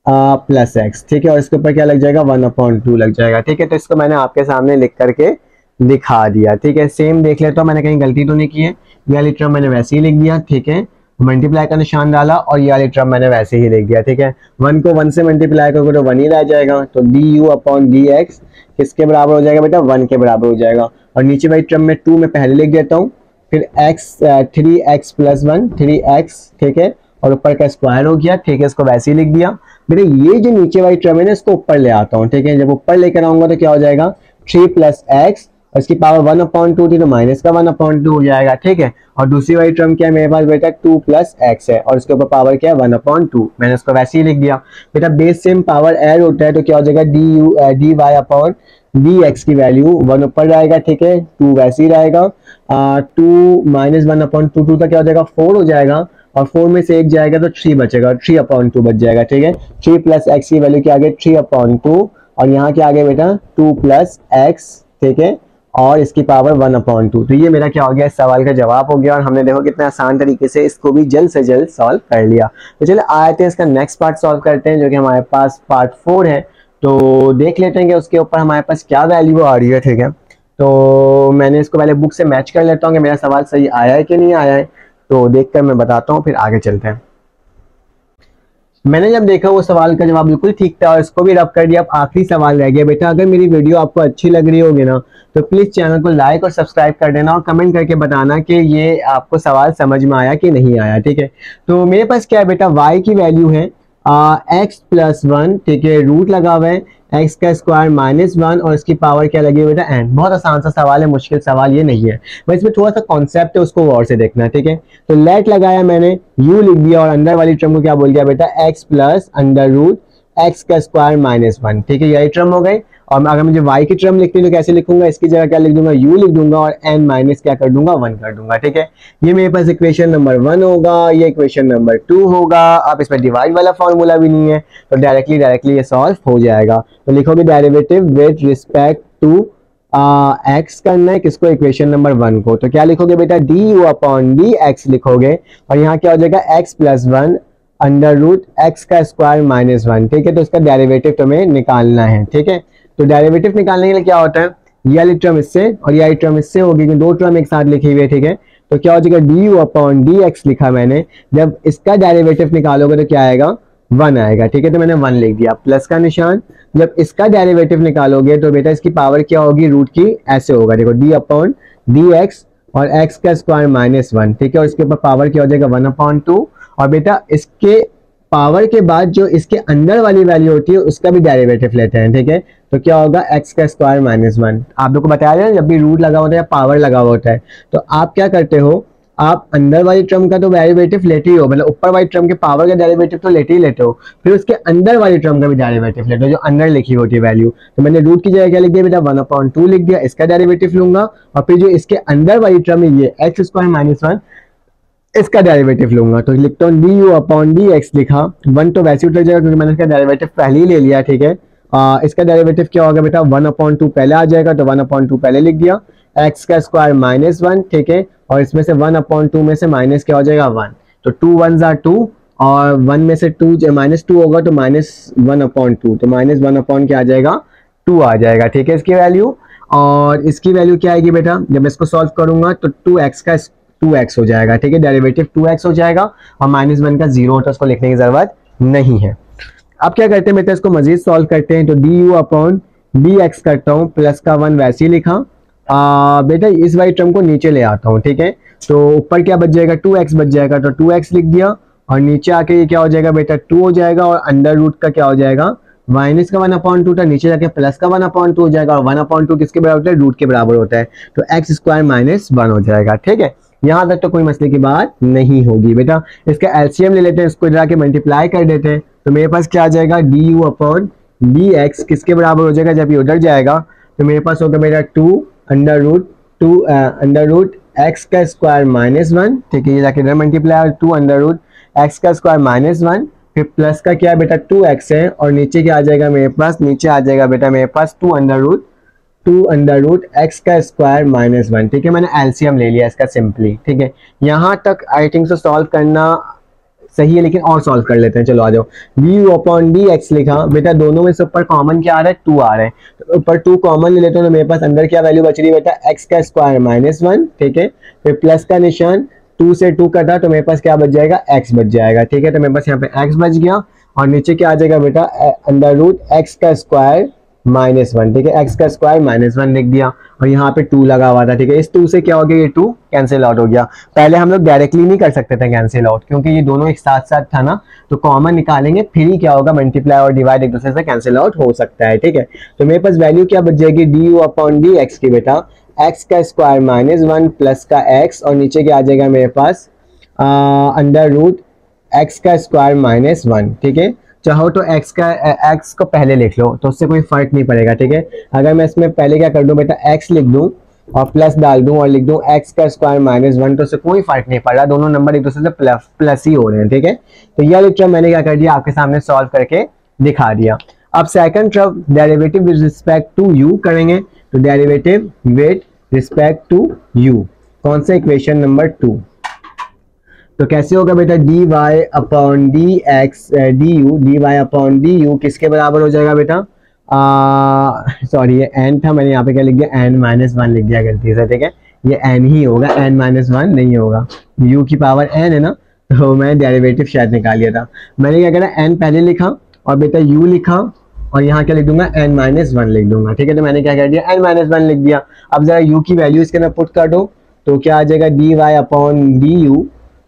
प्लस एक्स। ठीक है, और इसके ऊपर क्या लग जाएगा 1/2 लग जाएगा। ठीक है, तो इसको मैंने आपके सामने लिख करके दिखा दिया। ठीक है, सेम देख लेता हूँ मैंने कहीं गलती तो नहीं की है, ये वाली टर्म मैंने वैसे ही लिख दिया। ठीक है, मल्टीप्लाई का निशान डाला और ये वाली टर्म मैंने वैसे ही लिख दिया। ठीक है, 1 को 1 से मल्टीप्लाई करोगे तो 1 ही रह जाएगा, तो D you upon D x किसके बराबर हो जाएगा बेटा 1 के बराबर हो जाएगा। और नीचे वाली टर्म में 2 में पहले लिख देता हूँ, फिर x 3x प्लस 1 3x। ठीक है, और ऊपर का स्क्वायर हो गया। ठीक है, इसको वैसे ही लिख दिया। बेटा ये जो नीचे वाली टर्म है ना इसको ऊपर ले आता हूँ। ठीक है, जब ऊपर लेकर आऊंगा तो क्या हो जाएगा 3 प्लस एक्स और इसकी पावर 1/2 थी तो माइनस का 1/2 हो जाएगा। ठीक है, और दूसरी वाली टर्म क्या है मेरे पास बेटा 2 प्लस एक्स है और इसके ऊपर पावर क्या है 1/2, मैंने इसको वैसे ही लिख दिया। बेटा बेस सेम पावर ऐड होता है तो क्या हो जाएगा d Y upon D x की वैल्यू 1 ऊपर जाएगा। ठीक है, 2 वैसे ही रहेगा, 2 माइनस 1/2 2 का क्या हो जाएगा 4 हो जाएगा और 4 में से 1 जाएगा तो 3 बचेगा, 3/2 बच जाएगा। ठीक है, 3 प्लस एक्स की वैल्यू क्या आ गई 3/2 और यहाँ क्या आ गया बेटा 2 प्लस एक्स। ठीक है, और इसकी पावर 1/2। तो ये मेरा क्या हो गया इस सवाल का जवाब हो गया और हमने देखो कितना आसान तरीके से इसको भी जल्द से जल्द सॉल्व कर लिया। तो चलिए आते हैं इसका नेक्स्ट पार्ट सॉल्व करते हैं जो कि हमारे पास पार्ट 4 है। तो देख लेते हैं कि उसके ऊपर हमारे पास क्या वैल्यू आ रही है। ठीक है, तो मैंने इसको पहले बुक से मैच कर लेता हूँ कि मेरा सवाल सही आया है कि नहीं आया है, तो देखकर मैं बताता हूँ फिर आगे चलते हैं। मैंने जब देखा वो सवाल का जवाब बिल्कुल ठीक था और इसको भी रब कर दिया। अब आखिरी सवाल रह गया बेटा, अगर मेरी वीडियो आपको अच्छी लग रही होगी ना तो प्लीज चैनल को लाइक और सब्सक्राइब कर देना और कमेंट करके बताना कि ये आपको सवाल समझ में आया कि नहीं आया। ठीक है, तो मेरे पास क्या है बेटा y की वैल्यू है x प्लस 1। ठीक है, रूट लगा हुआ है x का स्क्वायर -1 और इसकी पावर क्या लगी है बेटा n। बहुत आसान सा सवाल है, मुश्किल सवाल ये नहीं है, बस इसमें थोड़ा सा कॉन्सेप्ट है उसको गौर से देखना है। ठीक है, तो लेट लगाया मैंने, u लिख दिया और अंदर वाली टर्म को क्या बोल दिया बेटा x plus under root x का स्क्वायर -1। ठीक है, यही टर्म हो गई। और अगर मुझे y की टर्म लिखनी है तो कैसे लिखूंगा, इसकी जगह क्या लिख दूंगा u लिख दूंगा और n माइनस क्या कर दूंगा 1 कर दूंगा। ठीक है, ये मेरे पास इक्वेशन नंबर 1 होगा, ये इक्वेशन नंबर 2 होगा। अब इसमें डिवाइड वाला फॉर्मूला भी नहीं है तो डायरेक्टली ये सॉल्व हो जाएगा। तो लिखोगे derivative with respect to x करना है किसको इक्वेशन नंबर 1 को, तो क्या लिखोगे बेटा D you upon D x लिखोगे और यहाँ क्या हो जाएगा x plus 1 under root x का स्क्वायर -1। ठीक है, तो इसका डेरिवेटिव तुम्हें निकालना है। ठीक है, तो डेरिवेटिव निकालने के लिए क्या होता है ये वाली टर्म इससे और ये वाली टर्म इससे होगी, दो टर्म एक साथ लिखी हुई है। ठीक है, तो क्या हो जाएगा D you upon D x लिखा मैंने, जब इसका डेरिवेटिव निकालोगे तो क्या आएगा 1 आएगा। ठीक है, तो मैंने 1 लिख दिया प्लस का निशान। जब इसका डेरिवेटिव निकालोगे तो बेटा इसकी पावर क्या होगी रूट की, ऐसे होगा देखो डी अपॉन डी एक्स और एक्स का स्क्वायर -1। ठीक है, और इसके ऊपर पावर क्या हो जाएगा 1/2 और बेटा इसके पावर के बाद जो इसके अंदर वाली वैल्यू होती है उसका भी डेरिवेटिव लेते हैं। ठीक है, तो क्या होगा x का स्क्वायर -1। आप लोग को बताया जाए जब भी रूट लगा होता है या पावर लगा हुआ होता है तो आप क्या करते हो, आप अंदर वाली टर्म का तो डेरिवेटिव लेते ही हो, मतलब ऊपर वाली टर्म के पावर का डेरिवेटिव तो लेते ही लेते हो, फिर उसके अंदर वाली टर्म का भी डेरिवेटिव लेते हो जो अंदर लिखी होती है वैल्यू। तो मैंने रूट की जगह क्या लिख दिया बेटा 1/2 लिख दिया, इसका डेरिवेटिव लूंगा और फिर जो इसके अंदर वाली टर्म है ये x स्क्वायर -1 इसका डेरिवेटिव लूंगा। तो लिखता हूँ D you upon D x लिखा, 1 तो वैसे उतर जाएगा क्योंकि मैंने इसका डेरिवेटिव पहले ही ले लिया। ठीक है, इसका डेरिवेटिव क्या होगा बेटा 1/2 पहले आ जाएगा तो 1/2 पहले लिख दिया, x का स्क्वायर -1। ठीक है, और इसमें से 1/2 में से माइनस क्या हो जाएगा 1, तो 2 1s are 2 और 1 में से 2 -2 होगा तो -1/2, तो -1 क्या आ जाएगा 2 आ जाएगा। ठीक है, इसकी वैल्यू और इसकी वैल्यू क्या आएगी बेटा, जब मैं इसको सॉल्व करूंगा तो 2x का 2x हो जाएगा। ठीक है, डेरिवेटिव 2x हो जाएगा और -1 का 0 होता है, उसको लिखने की जरूरत नहीं है। अब क्या करते हैं बेटा इसको मजीद सॉल्व करते हैं, तो D you upon D x करता हूँ, प्लस का 1 वैसे ही लिखा। बेटा इस वाली टर्म को नीचे ले आता हूँ। ठीक है, तो ऊपर क्या बच जाएगा 2x बच जाएगा, तो 2x लिख दिया और नीचे आके ये क्या हो जाएगा बेटा 2 हो जाएगा और अंडर रूट का क्या हो जाएगा माइनस का 1/2 था, नीचे जाके प्लस का 1/2 हो जाएगा और 1/2 किसके बराबर होता है रूट के बराबर होता है, तो x स्क्वायर -1 हो जाएगा। ठीक है, यहाँ तक तो कोई मसले की बात नहीं होगी बेटा। इसका एलसीएम ले लेते हैं, इसको इधर आके मल्टीप्लाई कर देते हैं, तो मेरे पास क्या आ जाएगा, D you upon D x किसके बराबर हो जाएगा, जब ये उधर जाएगा तो मेरे पास होगा मेरा अंडर रूट एक्स का स्क्वायर माइनस वन, ठीक है, ये जाके इधर multiply, two under root x का स्क्वायर माइनस वन, फिर प्लस का क्या है बेटा 2x है, और नीचे क्या आ जाएगा मेरे पास, नीचे आ जाएगा बेटा मेरे पास टू अंडर रूट एक्स का स्क्वायर माइनस वन, ठीक है। मैंने एलसीएम ले लिया इसका सिंपली, ठीक है। यहाँ तक आई थिंक सो सॉल्व करना सही है, लेकिन और सॉल्व कर लेते हैं, चलो आ जाओ। D you upon D x लिखा बेटा, दोनों में से ऊपर कॉमन क्या आ रहा है, 2 आ रहा है, तो ऊपर 2 कॉमन ले लेते हो, तो मेरे पास अंदर क्या वैल्यू बच रही है बेटा, एक्स का स्क्वायर माइनस वन, ठीक है। फिर प्लस का निशान, 2 से 2 कटा तो मेरे पास क्या बच जाएगा, एक्स बच जाएगा, ठीक है। तो मेरे पास यहाँ पे एक्स बच गया, और नीचे क्या आ जाएगा बेटा, अंडर रूट एक्स का स्क्वायर माइनस वन, ठीक है, एक्स का स्क्वायर माइनस वन लिख दिया, और यहाँ पे 2 लगा हुआ था, ठीक है। इस 2 से क्या हो गया, ये 2 कैंसिल आउट हो गया। पहले हम लोग डायरेक्टली नहीं कर सकते थे कैंसिल आउट, क्योंकि ये दोनों एक साथ साथ था ना, तो कॉमन निकालेंगे फिर ही क्या होगा, मल्टीप्लाई और डिवाइड एक दूसरे से कैंसिल आउट हो सकता है, ठीक है। तो मेरे पास वैल्यू क्या बच जाएगी, D you upon D x की बेटा, एक्स का स्क्वायर माइनस वन प्लस का एक्स, और नीचे क्या आ जाएगा मेरे पास अंडर रूट एक्स का स्क्वायर माइनस वन, ठीक है। चाहो तो एक्स को पहले लिख लो, तो उससे कोई फर्क नहीं पड़ेगा, ठीक है। अगर मैं इसमें पहले क्या कर दूं बेटा, एक्स लिख दूं और प्लस डाल दूं और लिख दूं एक्स का स्क्वायर माइनस वन, तो उससे कोई फर्क नहीं पड़ रहा, दोनों नंबर एक दूसरे से प्लस ही हो रहे हैं, ठीक है। तो यह लेक्चर मैंने क्या कर दिया, आपके सामने सॉल्व करके दिखा दिया। अब second term derivative with respect to u करेंगे, तो derivative with respect to u, कौन सा इक्वेशन नंबर 2, तो कैसे होगा बेटा, D Y upon D x d Y upon D u किसके बराबर हो जाएगा बेटा, सॉरी ये एन था, मैंने यहाँ पे क्या लिख दिया, एन माइनस वन लिख दिया गलती से, ठीक है। ये एन ही होगा, एन माइनस वन नहीं होगा, यू की पावर एन है ना, तो मैं डेरिवेटिव शायद निकाल लिया था। मैंने क्या करा, एन पहले लिखा और बेटा यू लिखा, और यहाँ क्या लिख दूंगा, एन माइनस वन लिख दूंगा, ठीक है। तो मैंने क्या कर दिया, एन माइनस वन लिख दिया। अब जरा यू की वैल्यू इसके अंदर पुट कर दो, तो क्या आ जाएगा, d Y upon D u,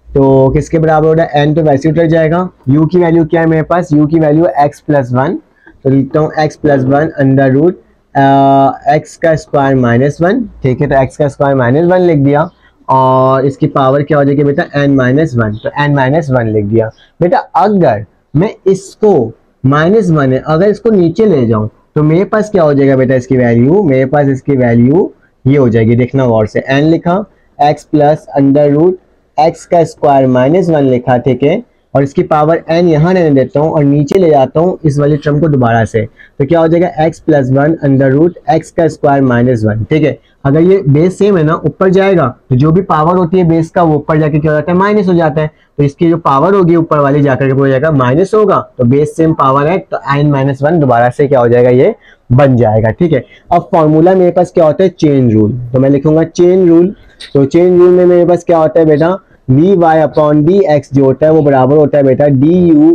तो किसके बराबर हो रहा है, एन तो वैसे उतर जाएगा। यू की वैल्यू क्या है मेरे पास, यू की वैल्यू एक्स प्लस वन, तो लिखता हूँ x plus one under root x का स्क्वायर माइनस वन, ठीक है। तो एक्स का स्क्वायर माइनस वन लिख दिया, और इसकी पावर क्या हो जाएगी बेटा, एन माइनस वन, तो एन माइनस वन लिख दिया। बेटा अगर मैं इसको माइनस वन है, अगर इसको नीचे ले जाऊं तो मेरे पास क्या हो जाएगा बेटा, इसकी वैल्यू, मेरे पास इसकी वैल्यू ये हो जाएगी, देखना गौर से, एन लिखा, x plus under root x का स्क्वायर माइनस वन लिखा, ठीक है, और इसकी पावर एन यहाँ रहने देता हूँ और नीचे ले जाता हूँ इस वाले टर्म को दोबारा से, तो क्या हो जाएगा, x plus one under root x का स्क्वायर माइनस वन, ठीक है। अगर ये बेस सेम है ना, ऊपर जाएगा तो जो भी पावर होती है बेस का वो ऊपर जाके क्या हो जाता है, माइनस हो जाता है, तो इसकी जो पावर होगी ऊपर वाली जाकर के हो जाएगा माइनस होगा, तो बेस सेम पावर है, तो एन माइनस वन दोबारा से क्या हो जाएगा, ये बन जाएगा, ठीक है। अब फॉर्मूला मेरे पास क्या होता है, चेन रूल, तो मैं लिखूंगा चेन रूल, तो चेन रूल में मेरे पास क्या होता है बेटा, D Y upon D x जो होता है वो बराबर होता है बेटा D you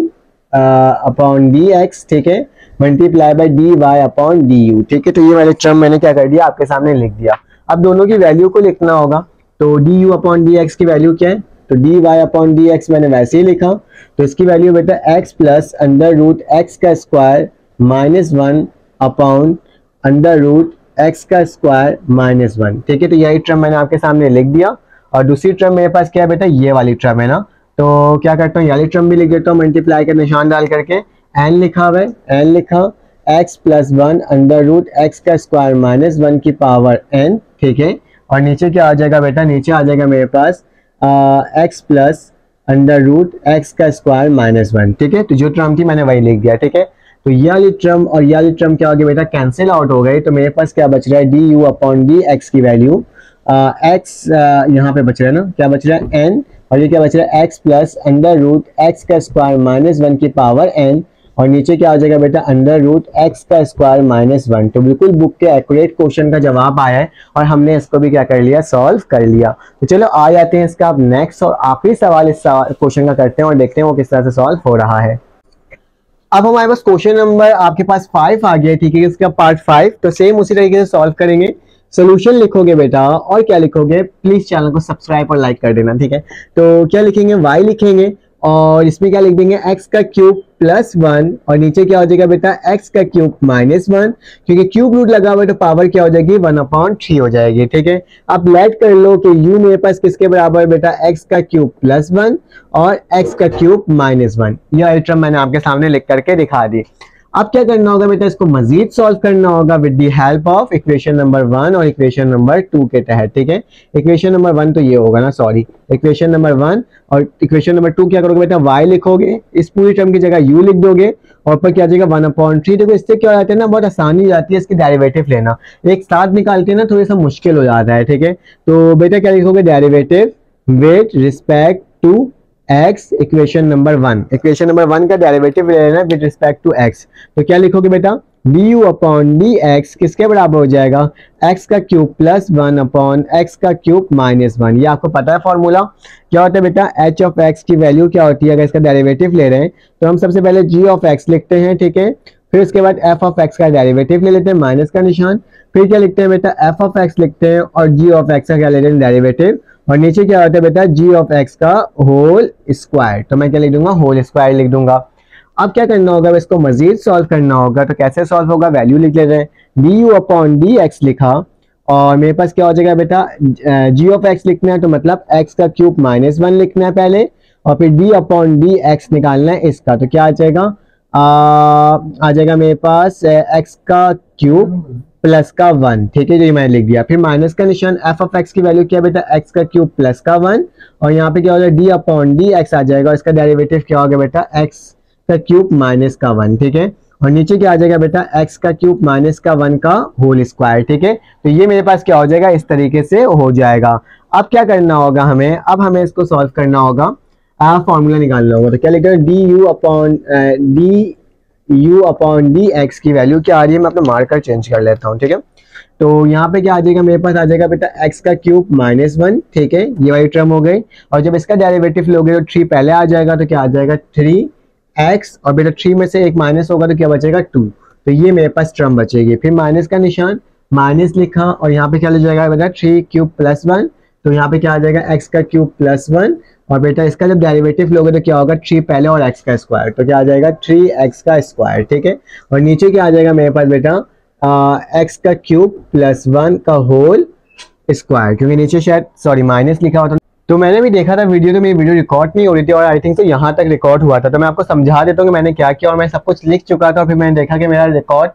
upon D x, ठीक है, multiply by d Y upon D you, ठीक है। तो ये वाले टर्म मैंने क्या कर दिया, आपके सामने लिख दिया। अब दोनों की वैल्यू को लिखना होगा, तो D you upon D x की वैल्यू क्या है, तो D Y upon D X मैंने वैसे ही लिखा, तो इसकी वैल्यू बेटा X plus under root x का square minus one upon under root x का स्क्वायर माइनस वन, ठीक है। तो यही टर्म मैंने आपके सामने लिख दिया, और दूसरी टर्म मेरे पास क्या है बेटा, ये वाली टर्म है ना, तो क्या करता हूँ, ये वाली टर्म भी लिख देता हूँ मल्टीप्लाई का निशान डाल करके, एन लिखा हुआ है, एन लिखा x plus one under root x का स्क्वायर माइनस वन की पावर एन, ठीक है, और नीचे क्या आ जाएगा बेटा, नीचे आ जाएगा मेरे पास X plus under root x का स्क्वायर माइनस वन, ठीक है। तो जो टर्म थी मैंने वही लिख दिया, ठीक है। तो ये वाली टर्म और ये वाली टर्म क्या हो गई बेटा, कैंसिल आउट हो गई, तो मेरे पास क्या बच रहा है, D you upon D x की वैल्यू एक्स यहाँ पे बच रहा है ना, क्या बच रहा है, एन, और ये क्या बच रहा है, x plus under root x का स्क्वायर माइनस वन की पावर एन, और नीचे क्या आ जाएगा बेटा, अंडर रूट एक्स का स्क्वायर माइनस वन। तो बिल्कुल बुक के एक्यूरेट क्वेश्चन का जवाब आया है, और हमने इसको भी क्या कर लिया, सॉल्व कर लिया। तो चलो आ जाते हैं इसका अब नेक्स्ट और आखिरी सवाल इस क्वेश्चन का करते हैं, और देखते हैं वो किस तरह से सॉल्व हो रहा है। अब हमारे पास क्वेश्चन नंबर आपके पास 5 आ गया, ठीक है, इसका पार्ट 5, तो सेम उसी तरीके से सॉल्व करेंगे। सोल्यूशन लिखोगे बेटा, और क्या लिखोगे, प्लीज चैनल को सब्सक्राइब और लाइक कर देना, ठीक है। तो क्या लिखेंगे, y लिखेंगे, और इसमें क्या लिख देंगे x का क्यूब प्लस 1 और नीचे क्या हो जाएगा बेटा x का क्यूब माइनस 1, क्योंकि क्यूब रूट लगा हुआ है तो पावर क्या हो जाएगी 1/3 हो जाएगी। ठीक है, अब लेट कर लो कि u मेरे पास किसके बराबर है बेटा x का क्यूब प्लस 1 और x का क्यूब माइनस 1। यह टर्म मैंने आपके सामने लिख करके दिखा दी। अब क्या करना होगा बेटा, इसको मजीद सॉल्व करना होगा with the help of equation number 1 और इक्वेशन नंबर 2 के तहत। ठीक है, इक्वेशन नंबर 1 तो ये होगा ना, सॉरी इक्वेशन नंबर 1 और इक्वेशन नंबर 2 क्या करोगे बेटा, y लिखोगे, इस पूरी टर्म की जगह u लिख दोगे और ऊपर क्या आ जाएगा 1/3। देखो इससे क्या हो जाता है ना, बहुत आसानी हो जाती है इसकी डेरिवेटिव लेना, एक साथ निकालते हैं ना थोड़ा सा मुश्किल हो जाता है। ठीक है, तो बेटा क्या लिखोगे, derivative with respect to x equation number 1, equation number 1 का डेरिवेटिव ले लेना विद रिस्पेक्ट टू x। तो क्या लिखोगे बेटा, du अपॉन dx किसके बराबर हो जाएगा, x का क्यूब प्लस 1 अपॉन x का क्यूब माइनस 1। ये आपको पता है फॉर्मूला क्या होता है बेटा, h ऑफ x की वैल्यू क्या होती है अगर इसका डेरिवेटिव ले रहे हैं तो हम सबसे पहले g ऑफ x लिखते हैं। ठीक है, फिर उसके बाद f ऑफ x का डेरिवेटिव ले लेते हैं माइनस का निशान, फिर क्या लिखते हैं बेटा f ऑफ x लिखते हैं और g ऑफ x का क्या लेते हैं डेरिवेटिव, और नीचे क्या होता है बेटा g ऑफ x का होल स्क्वायर। तो मैं क्या लिख दूंगा, होल स्क्वायर लिख दूंगा। अब क्या करना होगा, इसको मजीद सॉल्व करना होगा। तो कैसे सॉल्व होगा, वैल्यू लिख लेते हैं, du अपॉन dx लिखा और मेरे पास क्या हो जाएगा बेटा, g ऑफ x लिखना है तो मतलब x का क्यूब माइनस 1 लिखना है पहले और फिर d अपॉन dx निकालना है इसका। तो क्या आ जाएगा, आ जाएगा मेरे पास x का क्यूब प्लस का 1। ठीक है, जो मैंने लिख दिया, फिर माइनस का निशान, f ऑफ x की वैल्यू क्या है बेटा, x का क्यूब प्लस का 1 और यहाँ पे क्या हो जाएगा d अपॉन dx आ जाएगा, इसका डेरिवेटिव क्या होगा बेटा x का क्यूब माइनस का 1। ठीक है, और नीचे क्या आ जाएगा बेटा, x का क्यूब माइनस का 1 का होल स्क्वायर। ठीक है, तो ये मेरे पास क्या हो जाएगा, इस तरीके से हो जाएगा। अब क्या करना होगा हमें, अब हमें इसको सॉल्व करना होगा, फॉर्मूला निकालना होगा। तो क्या लिखा है, du अपॉन dx की वैल्यू क्या आ रही है, मैं अपना मार्कर चेंज कर लेता हूँ। ठीक है, तो यहाँ पे क्या आ जाएगा, मेरे पास आ जाएगा बेटा x का क्यूब माइनस 1। ठीक है, ये वाली टर्म हो गई और जब इसका डेरिवेटिव लोगे तो 3 पहले आ जाएगा, तो क्या आ जाएगा 3x और बेटा 3 में से एक माइनस होगा तो क्या बचेगा 2, तो ये मेरे पास टर्म बचेगी। फिर माइनस का निशान, माइनस लिखा और यहाँ पे क्या ले जाएगा बेटा 3 क्यूब प्लस 1, तो यहाँ पे क्या आ जाएगा x का क्यूब प्लस 1 और बेटा इसका जब डेरिवेटिव लोगे तो क्या होगा 3 पहले और x का स्क्वायर, तो क्या आ जाएगा 3x का स्क्वायर। ठीक है, और नीचे क्या आ जाएगा मेरे पास बेटा x का क्यूब प्लस 1 का होल स्क्वायर, क्योंकि नीचे शायद सॉरी माइनस लिखा होता, तो मैंने भी देखा था वीडियो, तो मेरी वीडियो रिकॉर्ड नहीं हो रही थी और आई थिंक तो यहाँ तक रिकॉर्ड हुआ था। तो मैं आपको समझा देता हूँ कि मैंने क्या किया और मैं सब कुछ लिख चुका था और फिर मैंने देखा कि मेरा रिकॉर्ड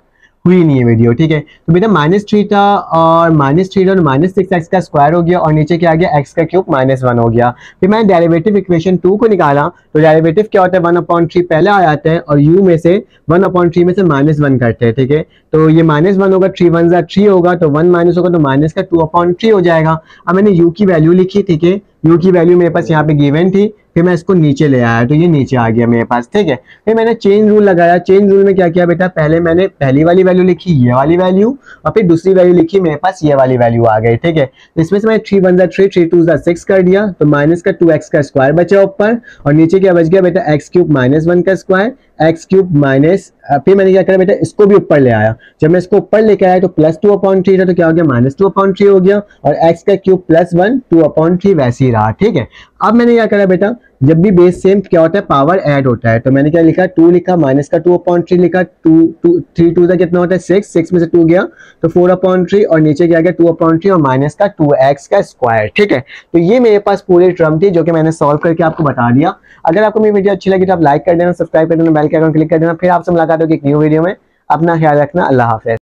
हुई नहीं है वीडियो। ठीक है, तो बेटा -3 था और -3 और -6x का स्क्वायर हो गया और नीचे क्या आ गया x का क्यूब -1 हो गया। फिर मैंने डेरिवेटिव इक्वेशन 2 को निकाला, तो डेरिवेटिव क्या होता है 1/3 पहले आ जाते हैं और u में से 1/3 में से -1 करते हैं। ठीक है, तो ये -1 होगा, 3 1 3 होगा, तो 1 माइनस होगा तो माइनस का 2/3 हो जाएगा। अब मैंने u की वैल्यू लिखी। ठीक है, u की वैल्यू मेरे पास यहाँ पे गिवन थी, फिर मैं इसको नीचे ले आया तो ये नीचे आ गया मेरे पास। ठीक है, फिर मैंने चेंज रूल लगाया। चेंज रूल में क्या किया बेटा, पहले मैंने पहली वाली वैल्यू लिखी ये वाली वैल्यू और फिर दूसरी वैल्यू लिखी, मेरे पास ये वाली वैल्यू आ गई। ठीक है, इसमें से मैं 3 1 3 3 2 6 कर दिया, तो माइनस का 2x का स्क्वायर बचा ऊपर और नीचे क्या बच गया बेटा x क्यूब -1 का स्क्वायर, x क्यूब माइनस, फिर मैंने क्या करा बेटा इसको भी ऊपर ले आया। जब मैं इसको ऊपर लेके आया तो +2/3 था, तो क्या हो गया -2/3 हो गया और x का क्यूब +1 2/3 वैसे ही रहा। ठीक है, अब मैंने क्या करा बेटा, जब भी बेस सेम क्या होता है पावर ऐड होता है, तो मैंने क्या लिखा 2 लिखा, माइनस का 2/3 लिखा, 3 2 कितना होता है 6 में से 2 गया तो 4/3 और नीचे क्या गया 2/3 और माइनस का 2x का स्क्वायर। ठीक है, तो ये मेरे पास पूरी टर्म थी जो कि मैंने सॉल्व करके आपको बता दिया। अगर आपको मेरी वीडियो अच्छी लगी तो आप लाइक कर देना, सब्सक्राइब कर देना, बेल के आइकन क्लिक कर देना। फिर आपसे मुलाकात होगी एक न्यू वीडियो में। अपना ख्याल रखना, अल्लाह हाफिज़।